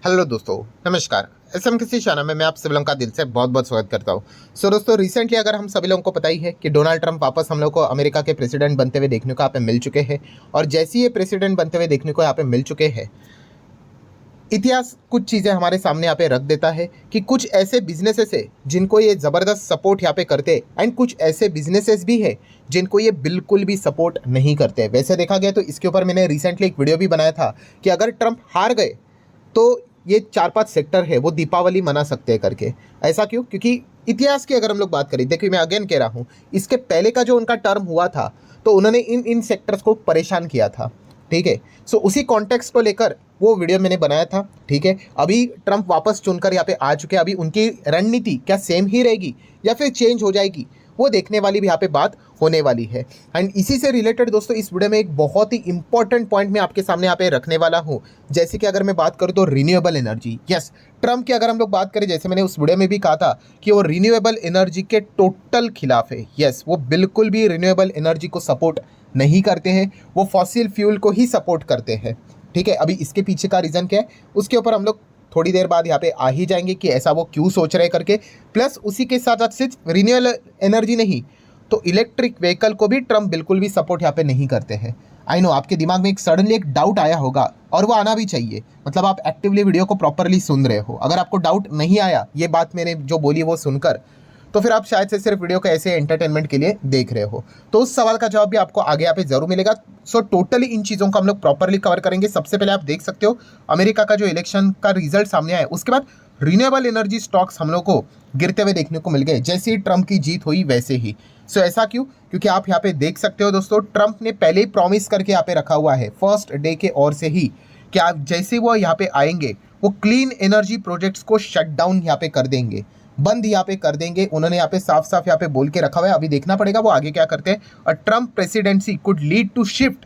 Hello दोस्तों, नमस्कार। SM किसी चैनल में मैं आप सभी लोगों का दिल से बहुत बहुत स्वागत करता हूं। सो दोस्तों, रिसेंटली अगर हम सभी लोगों को पता ही है कि डोनाल्ड ट्रंप वापस हम लोग को अमेरिका के प्रेसिडेंट बनते हुए देखने को यहाँ पे मिल चुके हैं। और जैसे ही ये प्रेसिडेंट बनते हुए देखने को यहाँ पे मिल चुके हैं, इतिहास कुछ चीज़ें हमारे सामने यहाँ पे रख देता है कि कुछ ऐसे बिजनेसेस है जिनको ये ज़बरदस्त सपोर्ट यहाँ पे करते हैं, एंड कुछ ऐसे बिजनेसेस भी है जिनको ये बिल्कुल भी सपोर्ट नहीं करते। वैसे देखा गया तो इसके ऊपर मैंने रिसेंटली एक वीडियो भी बनाया था कि अगर ट्रंप हार गए तो ये 4-5 सेक्टर है वो दीपावली मना सकते हैं करके। ऐसा क्यों? क्योंकि इतिहास की अगर हम लोग बात करें, देखिए मैं अगेन कह रहा हूँ, इसके पहले का जो उनका टर्म हुआ था तो उन्होंने इन इन सेक्टर्स को परेशान किया था। ठीक है, सो उसी कॉन्टेक्स्ट को लेकर वो वीडियो मैंने बनाया था। ठीक है, अभी ट्रंप वापस चुनकर यहाँ पे आ चुके हैं। अभी उनकी रणनीति क्या सेम ही रहेगी या फिर चेंज हो जाएगी, वो देखने वाली भी यहाँ पे बात होने वाली है। एंड इसी से रिलेटेड दोस्तों इस वीडियो में एक बहुत ही इंपॉर्टेंट पॉइंट मैं आपके सामने यहाँ पे रखने वाला हूँ। जैसे कि अगर मैं बात करूँ तो रिन्यूएबल एनर्जी। यस, ट्रंप की अगर हम लोग बात करें, जैसे मैंने उस वीडियो में भी कहा था कि वो रिन्यूएबल एनर्जी के टोटल खिलाफ है। यस, वो बिल्कुल भी रिन्यूएबल एनर्जी को सपोर्ट नहीं करते हैं, वो फॉसिल फ्यूल को ही सपोर्ट करते हैं। ठीक है, अभी इसके पीछे का रीज़न क्या है उसके ऊपर हम लोग थोड़ी देर बाद यहाँ पे आ ही जाएंगे कि ऐसा वो क्यों सोच रहे करके। प्लस उसी के साथ साथ सिर्फ रिन्यूएबल एनर्जी नहीं, तो इलेक्ट्रिक व्हीकल को भी ट्रंप बिल्कुल भी सपोर्ट यहाँ पे नहीं करते हैं। आई नो आपके दिमाग में एक सडनली एक डाउट आया होगा, और वो आना भी चाहिए। मतलब आप एक्टिवली वीडियो को प्रॉपरली सुन रहे हो। अगर आपको डाउट नहीं आया ये बात मैंने जो बोली वो सुनकर, तो फिर आप शायद से सिर्फ वीडियो को ऐसे एंटरटेनमेंट के लिए देख रहे हो। तो उस सवाल का जवाब भी आपको आगे यहाँ पे जरूर मिलेगा। सो टोटली इन चीज़ों को हम लोग प्रॉपरली कवर करेंगे। सबसे पहले आप देख सकते हो अमेरिका का जो इलेक्शन का रिजल्ट सामने आया, उसके बाद रिन्यूएबल एनर्जी स्टॉक्स हम लोग को गिरते हुए देखने को मिल गए। जैसे ही ट्रंप की जीत हुई वैसे ही। सो ऐसा क्यों? क्योंकि आप यहाँ पे देख सकते हो दोस्तों, ट्रंप ने पहले ही प्रॉमिस करके यहाँ पे रखा हुआ है फर्स्ट डे के ओर से ही कि आप जैसे वो यहाँ पे आएंगे वो क्लीन एनर्जी प्रोजेक्ट्स को शट डाउन यहाँ पे कर देंगे, बंद यहाँ पे कर देंगे। उन्होंने यहाँ पे साफ साफ यहाँ पे बोल के रखा हुआ है। अभी देखना पड़ेगा वो आगे क्या करते हैं। और Trump presidency could lead to shift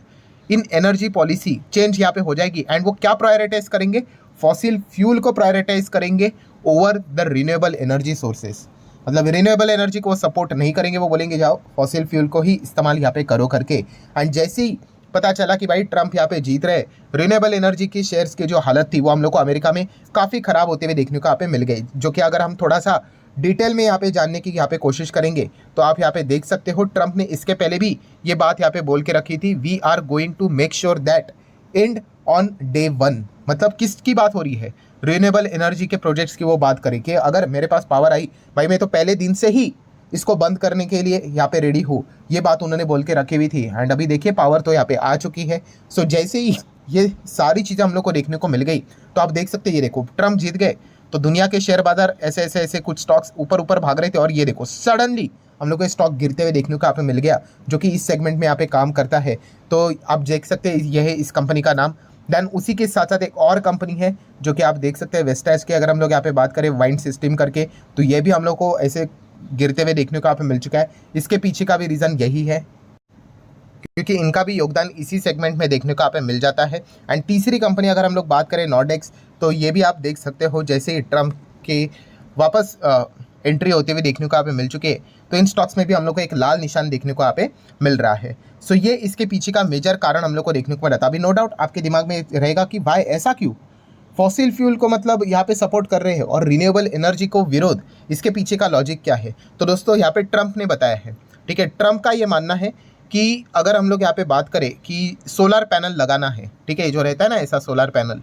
in energy policy, change यहाँ पे हो जाएगी। एंड वो क्या प्रायोरिटाइज करेंगे? फॉसिल फ्यूल को प्रायोरिटाइज करेंगे over the renewable energy sources. मतलब रिन्यूएबल एनर्जी को सपोर्ट नहीं करेंगे, वो बोलेंगे जाओ फॉसिल फ्यूल को ही इस्तेमाल यहाँ पे करो करके। एंड जैसे ही पता चला कि भाई ट्रंप यहाँ पे जीत रहे, रिन्यूएबल एनर्जी की शेयर्स की जो हालत थी वो हम लोग को अमेरिका में काफ़ी ख़राब होते हुए देखने को यहाँ पे मिल गई। जो कि अगर हम थोड़ा सा डिटेल में यहाँ पे जानने की यहाँ पे कोशिश करेंगे तो आप यहाँ पे देख सकते हो ट्रंप ने इसके पहले भी ये बात यहाँ पे बोल के रखी थी, we are going to make sure that end on day 1। मतलब किसकी बात हो रही है? रिन्यूएबल एनर्जी के प्रोजेक्ट्स की वो बात करें कि अगर मेरे पास पावर आई भाई मैं तो पहले दिन से ही इसको बंद करने के लिए यहाँ पे रेडी हूँ। ये बात उन्होंने बोल के रखी हुई थी। एंड अभी देखिए पावर तो यहाँ पे आ चुकी है। सो जैसे ही ये सारी चीज़ें हम लोग को देखने को मिल गई तो आप देख सकते हैं, ये देखो ट्रंप जीत गए तो दुनिया के शेयर बाजार ऐसे ऐसे ऐसे कुछ स्टॉक्स ऊपर ऊपर भाग रहे थे, और ये देखो सडनली हम लोग को स्टॉक गिरते हुए देखने को यहाँ पे मिल गया, जो कि इस सेगमेंट में यहाँ पे काम करता है। तो आप देख सकते हैं यह है इस कंपनी का नाम। देन उसी के साथ साथ एक और कंपनी है जो कि आप देख सकते हैं वेस्टाइज की। अगर हम लोग यहाँ पे बात करें वाइन सिस्टम करके, तो ये भी हम लोग को ऐसे गिरते हुए देखने को यहाँ पे मिल चुका है। इसके पीछे का भी रीज़न यही है क्योंकि इनका भी योगदान इसी सेगमेंट में देखने को यहाँ पे मिल जाता है। एंड तीसरी कंपनी अगर हम लोग बात करें नॉर्डेक्स, तो ये भी आप देख सकते हो जैसे ही ट्रंप के वापस एंट्री होते हुए देखने को यहाँ पे मिल चुके हैं, तो इन स्टॉक्स में भी हम लोग को एक लाल निशान देखने को यहाँ पे मिल रहा है। सो ये इसके पीछे का मेजर कारण हम लोग को देखने को मिला था। अभी नो डाउट आपके दिमाग में रहेगा कि भाई ऐसा क्यों, फॉसिल फ्यूल को मतलब यहाँ पे सपोर्ट कर रहे हैं और रिन्यूएबल एनर्जी को विरोध, इसके पीछे का लॉजिक क्या है? तो दोस्तों यहाँ पे ट्रंप ने बताया है। ठीक है, ट्रंप का ये मानना है कि अगर हम लोग यहाँ पे बात करें कि सोलर पैनल लगाना है, ठीक है, जो रहता है ना ऐसा सोलर पैनल,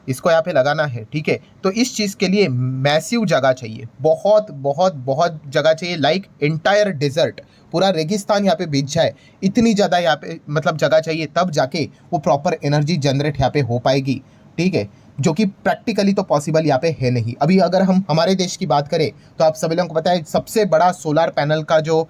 इसको यहाँ पे लगाना है, ठीक है, तो इस चीज़ के लिए मैसिव जगह चाहिए, बहुत बहुत बहुत जगह चाहिए। लाइक एंटायर डेजर्ट, पूरा रेगिस्तान यहाँ पे बीत जाए, इतनी ज़्यादा यहाँ पे मतलब जगह चाहिए, तब जाके वो प्रॉपर एनर्जी जनरेट यहाँ पे हो पाएगी। ठीक है, जो कि प्रैक्टिकली तो पॉसिबल यहाँ पे है नहीं। अभी अगर हम हमारे देश की बात करें तो आप सभी लोगों को पता है सबसे बड़ा सोलर पैनल का जो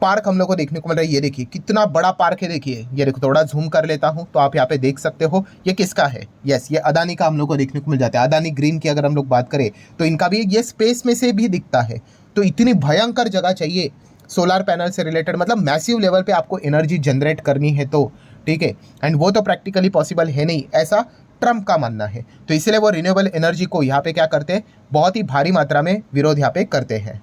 पार्क हम लोग को देखने को मिल रहा है, ये देखिए कितना बड़ा पार्क है। देखिए ये देखो, थोड़ा जूम कर लेता हूँ तो आप यहाँ पे देख सकते हो ये किसका है। यस, ये अदानी का हम लोग को देखने को मिल जाता है। अदानी ग्रीन की अगर हम लोग बात करें तो इनका भी ये स्पेस में से भी दिखता है। तो इतनी भयंकर जगह चाहिए सोलर पैनल से रिलेटेड, मतलब मैसिव लेवल पे आपको एनर्जी जनरेट करनी है तो। ठीक है, एंड वो तो प्रैक्टिकली पॉसिबल है नहीं, ऐसा ट्रंप का मानना है। तो इसलिए वो रिन्यूएबल एनर्जी को यहाँ पे क्या करते हैं, बहुत ही भारी मात्रा में विरोध यहाँ पे करते हैं।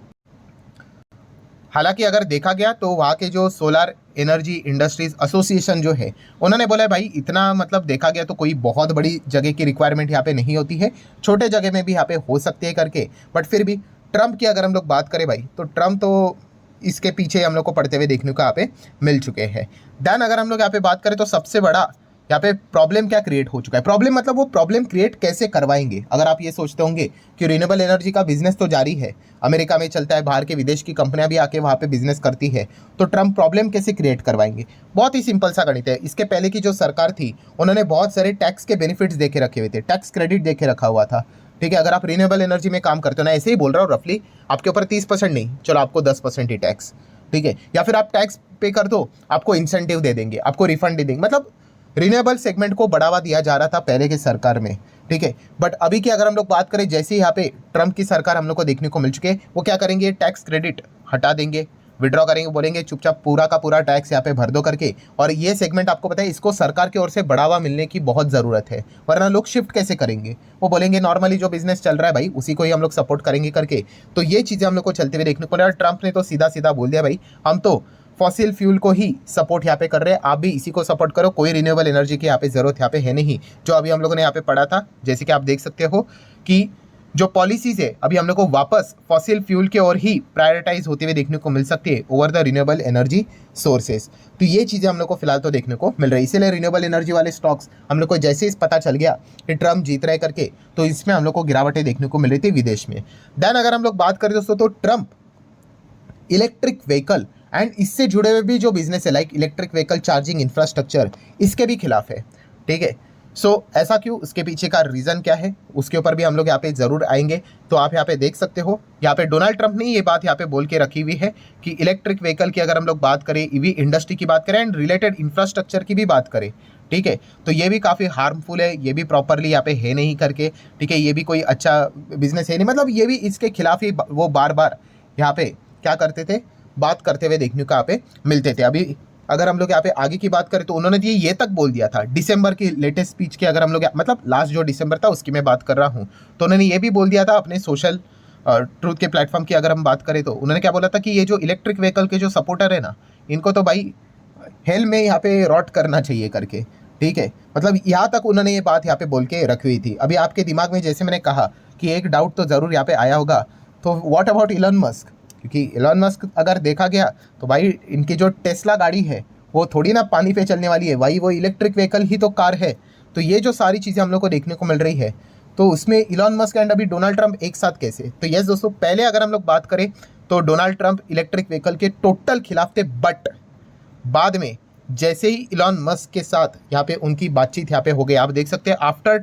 हालांकि अगर देखा गया तो वहाँ के जो सोलर एनर्जी इंडस्ट्रीज एसोसिएशन जो है, उन्होंने बोला है भाई इतना मतलब देखा गया तो कोई बहुत बड़ी जगह की रिक्वायरमेंट यहाँ पे नहीं होती है, छोटे जगह में भी यहाँ पे हो सकती है करके। बट फिर भी ट्रम्प की अगर हम लोग बात करें भाई, तो ट्रम्प तो इसके पीछे हम लोग को पढ़ते हुए देखने को यहाँ पे मिल चुके हैं। देन अगर हम लोग यहाँ पे बात करें तो सबसे बड़ा यहाँ पे प्रॉब्लम क्या क्रिएट हो चुका है, प्रॉब्लम मतलब वो प्रॉब्लम क्रिएट कैसे करवाएंगे। अगर आप ये सोचते होंगे कि रिन्यूएबल एनर्जी का बिजनेस तो जारी है, अमेरिका में चलता है, बाहर के विदेश की कंपनियां भी आके वहाँ पे बिजनेस करती है, तो ट्रम्प प्रॉब्लम कैसे क्रिएट करवाएंगे। बहुत ही सिंपल सा गणित है। इसके पहले की जो सरकार थी उन्होंने बहुत सारे टैक्स के बेनिफिट्स देके रखे हुए थे, टैक्स क्रेडिट देके रखा हुआ था। ठीक है, अगर आप रिन्यूएबल एनर्जी में काम करते हो ना, ऐसे ही बोल रहा हूँ रफली, आपके ऊपर 30% नहीं, चलो आपको 10% ही टैक्स, ठीक है, या फिर आप टैक्स पे कर दो, आपको इंसेंटिव दे देंगे, आपको रिफंड दे देंगे। मतलब रिन्यूएबल सेगमेंट को बढ़ावा दिया जा रहा था पहले की सरकार में, ठीक है। बट अभी की अगर हम लोग बात करें, जैसे ही यहाँ पे ट्रम्प की सरकार हम लोग को देखने को मिल चुके हैं, वो क्या करेंगे, टैक्स क्रेडिट हटा देंगे, विड्रॉ करेंगे, बोलेंगे चुपचाप पूरा का पूरा टैक्स यहाँ पे भर दो करके। और ये सेगमेंट आपको पता है, इसको सरकार की ओर से बढ़ावा मिलने की बहुत ज़रूरत है, वरना लोग शिफ्ट कैसे करेंगे। वो बोलेंगे नॉर्मली जो बिजनेस चल रहा है भाई उसी को ही हम लोग सपोर्ट करेंगे करके। तो ये चीज़ें हम लोग को चलते हुए देखने को मिला। ट्रम्प ने तो सीधा सीधा बोल दिया भाई हम तो फॉसिल फ्यूल को ही सपोर्ट यहाँ पे कर रहे हैं, आप भी इसी को सपोर्ट करो, कोई रिन्यूएबल एनर्जी की यहाँ पे ज़रूरत यहाँ पे है नहीं। जो अभी हम लोगों ने यहाँ पे पढ़ा था, जैसे कि आप देख सकते हो कि जो पॉलिसीज़ है अभी हम लोग को वापस फॉसिल फ्यूल के और ही प्रायोरिटाइज होते हुए देखने को मिल सकती है over the renewable energy sources. तो ये चीज़ें हम लोग को फिलहाल तो देखने को मिल रही है। इसीलिए रिन्यूएबल एनर्जी वाले स्टॉक्स हम लोग को जैसे ही पता चल गया कि ट्रम्प जीत रहे करके, तो इसमें हम लोग को गिरावटें देखने को मिल रही थी विदेश में। देन अगर हम लोग बात करें दोस्तों, तो ट्रम्प इलेक्ट्रिक व्हीकल एंड इससे जुड़े हुए भी जो बिजनेस है like electric vehicle charging infrastructure, इसके भी खिलाफ है, ठीक है। सो ऐसा क्यों, उसके पीछे का रीज़न क्या है, उसके ऊपर भी हम लोग यहाँ पे ज़रूर आएंगे। तो आप यहाँ पे देख सकते हो, यहाँ पे डोनाल्ड ट्रंप ने ये बात यहाँ पे बोल के रखी हुई है कि इलेक्ट्रिक व्हीकल की अगर हम लोग बात करें, ईवी इंडस्ट्री की बात करें एंड रिलेटेड इंफ्रास्ट्रक्चर की भी बात करें, ठीक है, तो ये भी काफ़ी हार्मफुल है, ये भी प्रॉपरली यहाँ पे है नहीं करके, ठीक है, ये भी कोई अच्छा बिजनेस है नहीं। मतलब ये भी इसके खिलाफ ही वो बार बार यहाँ पे क्या करते थे, बात करते हुए देखने को यहाँ पे मिलते थे। अभी अगर हम लोग यहाँ पे आगे की बात करें तो उन्होंने ये तक बोल दिया था दिसंबर की लेटेस्ट स्पीच की, अगर हम लोग मतलब लास्ट जो दिसंबर था उसकी मैं बात कर रहा हूँ, तो उन्होंने ये भी बोल दिया था अपने सोशल ट्रूथ के प्लेटफॉर्म की अगर हम बात करें, तो उन्होंने क्या बोला था कि ये जो इलेक्ट्रिक व्हीकल के जो सपोर्टर है ना, इनको तो भाई हेल में यहाँ पे रॉट करना चाहिए करके, ठीक है। मतलब यहाँ तक उन्होंने ये बात यहाँ पे बोल के रखी हुई थी। अभी आपके दिमाग में जैसे मैंने कहा कि एक डाउट तो ज़रूर यहाँ पे आया होगा, तो व्हाट अबाउट इलॉन मस्क, क्योंकि इलॉन मस्क अगर देखा गया तो भाई इनकी जो टेस्ला गाड़ी है वो थोड़ी ना पानी पे चलने वाली है भाई, वो इलेक्ट्रिक व्हीकल ही तो कार है। तो ये जो सारी चीज़ें हम लोग को देखने को मिल रही है, तो उसमें इलॉन मस्क एंड अभी डोनाल्ड ट्रंप एक साथ कैसे। तो यस दोस्तों, पहले अगर हम लोग बात करें तो डोनाल्ड ट्रंप इलेक्ट्रिक व्हीकल के टोटल खिलाफ थे, बट बाद में जैसे ही इलॉन मस्क के साथ यहाँ पे उनकी बातचीत यहाँ पे हो गई, आप देख सकते हैं after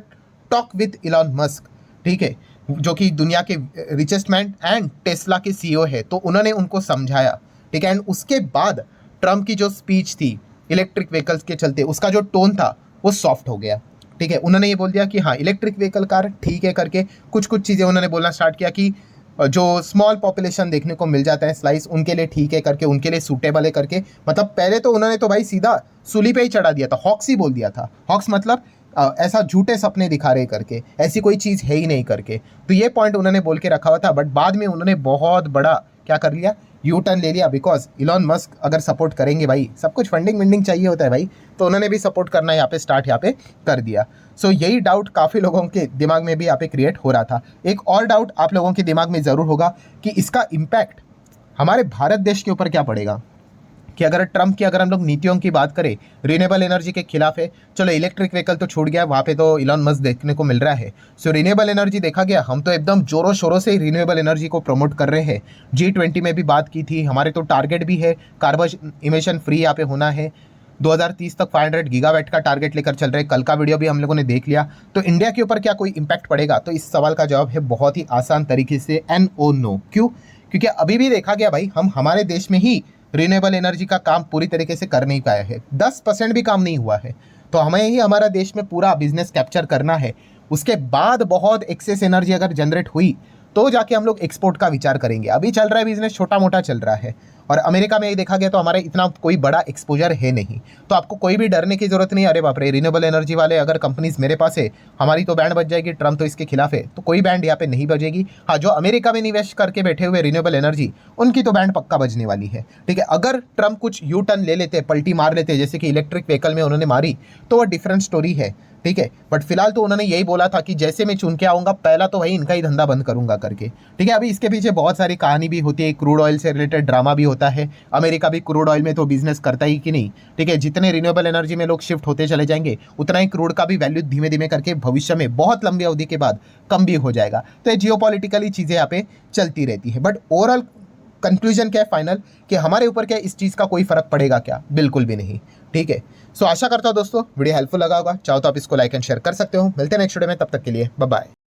talk with Elon Musk, ठीक है, जो कि दुनिया के रिचेस्ट मैन एंड टेस्ला के सीईओ है, तो उन्होंने उनको समझाया, ठीक है। एंड उसके बाद ट्रम्प की जो स्पीच थी इलेक्ट्रिक व्हीकल्स के चलते, उसका जो टोन था वो सॉफ्ट हो गया, ठीक है। उन्होंने ये बोल दिया कि हाँ इलेक्ट्रिक व्हीकल कार ठीक है करके, कुछ कुछ चीज़ें उन्होंने बोलना स्टार्ट किया कि जो स्मॉल पॉपुलेशन देखने को मिल जाता है स्लाइस, उनके लिए ठीक है करके, उनके लिए सूटेबल है करके। मतलब पहले तो उन्होंने तो भाई सीधा सूली पे ही चढ़ा दिया था, हॉक्स ही बोल दिया था, हॉक्स मतलब ऐसा झूठे सपने दिखा रहे करके, ऐसी कोई चीज़ है ही नहीं करके। तो ये पॉइंट उन्होंने बोल के रखा हुआ था, बट बाद में उन्होंने बहुत बड़ा क्या कर लिया, यू टर्न ले लिया, बिकॉज इलॉन मस्क अगर सपोर्ट करेंगे भाई, सब कुछ फंडिंग विंडिंग चाहिए होता है भाई, तो उन्होंने भी सपोर्ट करना यहाँ पे स्टार्ट यहाँ पे कर दिया। सो यही डाउट काफ़ी लोगों के दिमाग में भी यहाँ पे क्रिएट हो रहा था। एक और डाउट आप लोगों के दिमाग में ज़रूर होगा कि इसका इम्पैक्ट हमारे भारत देश के ऊपर क्या पड़ेगा, कि अगर ट्रम्प की अगर हम लोग नीतियों की बात करें, रिन्यूएबल एनर्जी के खिलाफ है, चलो इलेक्ट्रिक व्हीकल तो छूट गया, वहाँ पे तो इलॉन मस्क देखने को मिल रहा है। सो रिन्यूएबल एनर्जी देखा गया, हम तो एकदम जोरों शोरों से रिन्यूएबल एनर्जी को प्रमोट कर रहे हैं। G20 में भी बात की थी, हमारे तो टारगेट भी है कार्बन इमिशन फ्री यहाँ पे होना है, 2030 तक 500 गीगावाट का टारगेट लेकर चल रहे हैं। कल का वीडियो भी हम लोगों ने देख लिया। तो इंडिया के ऊपर क्या कोई इम्पैक्ट पड़ेगा, तो इस सवाल का जवाब है बहुत ही आसान तरीके से NO नो। क्यों? क्योंकि अभी भी देखा गया भाई, हम हमारे देश में ही रिन्यूएबल एनर्जी का काम पूरी तरीके से कर नहीं पाया है, 10% भी काम नहीं हुआ है। तो हमें ही हमारा देश में पूरा बिजनेस कैप्चर करना है, उसके बाद बहुत एक्सेस एनर्जी अगर जनरेट हुई तो जाके हम लोग एक्सपोर्ट का विचार करेंगे। अभी चल रहा है बिजनेस, छोटा मोटा चल रहा है। और अमेरिका में देखा गया तो हमारे इतना कोई बड़ा एक्सपोजर है नहीं, तो आपको कोई भी डरने की जरूरत नहीं। अरे बाप रे, रिन्यूएबल एनर्जी वाले अगर कंपनीज मेरे पास है, हमारी तो बैंड बज जाएगी, ट्रम्प तो इसके खिलाफ है, तो कोई बैंड यहाँ पे नहीं बजेगी। हाँ, जो अमेरिका में निवेश करके बैठे हुए रिन्यूएबल एनर्जी, उनकी तो बैंड पक्का बजने वाली है। ठीक है, अगर ट्रम्प कुछ यू टर्न ले लेते, पलटी मार लेते, जैसे कि इलेक्ट्रिक व्हीकल में उन्होंने मारी, तो वो डिफरेंट स्टोरी है। ठीक है, बट फिलहाल तो उन्होंने यही बोला था कि जैसे मैं चुन के आऊंगा, पहला तो भाई इनका ही धंधा बंद करूंगा करके। ठीक है, अभी इसके पीछे बहुत सारी कहानी भी होती है, क्रूड ऑयल से रिलेटेड ड्रामा भी होता है। अमेरिका भी क्रूड ऑयल में तो बिजनेस करता ही कि नहीं। ठीक है, जितने रिन्यूएबल एनर्जी में लोग शिफ्ट होते चले जाएंगे, उतना ही क्रूड का भी वैल्यू धीमे धीमे करके भविष्य में बहुत लंबी अवधि के बाद कम भी हो जाएगा। तो ये जियोपॉलिटिकली चीज़ें यहाँ पे चलती रहती है। बट ओवरऑल कंक्लूजन क्या है फाइनल, कि हमारे ऊपर क्या इस चीज़ का कोई फर्क पड़ेगा क्या? बिल्कुल भी नहीं। ठीक है, सो आशा करता हूँ दोस्तों वीडियो हेल्पफुल लगा होगा। चाहो तो आप इसको लाइक एंड शेयर कर सकते हो। मिलते हैं नेक्स्ट वीडियो में, तब तक के लिए बाय बाय।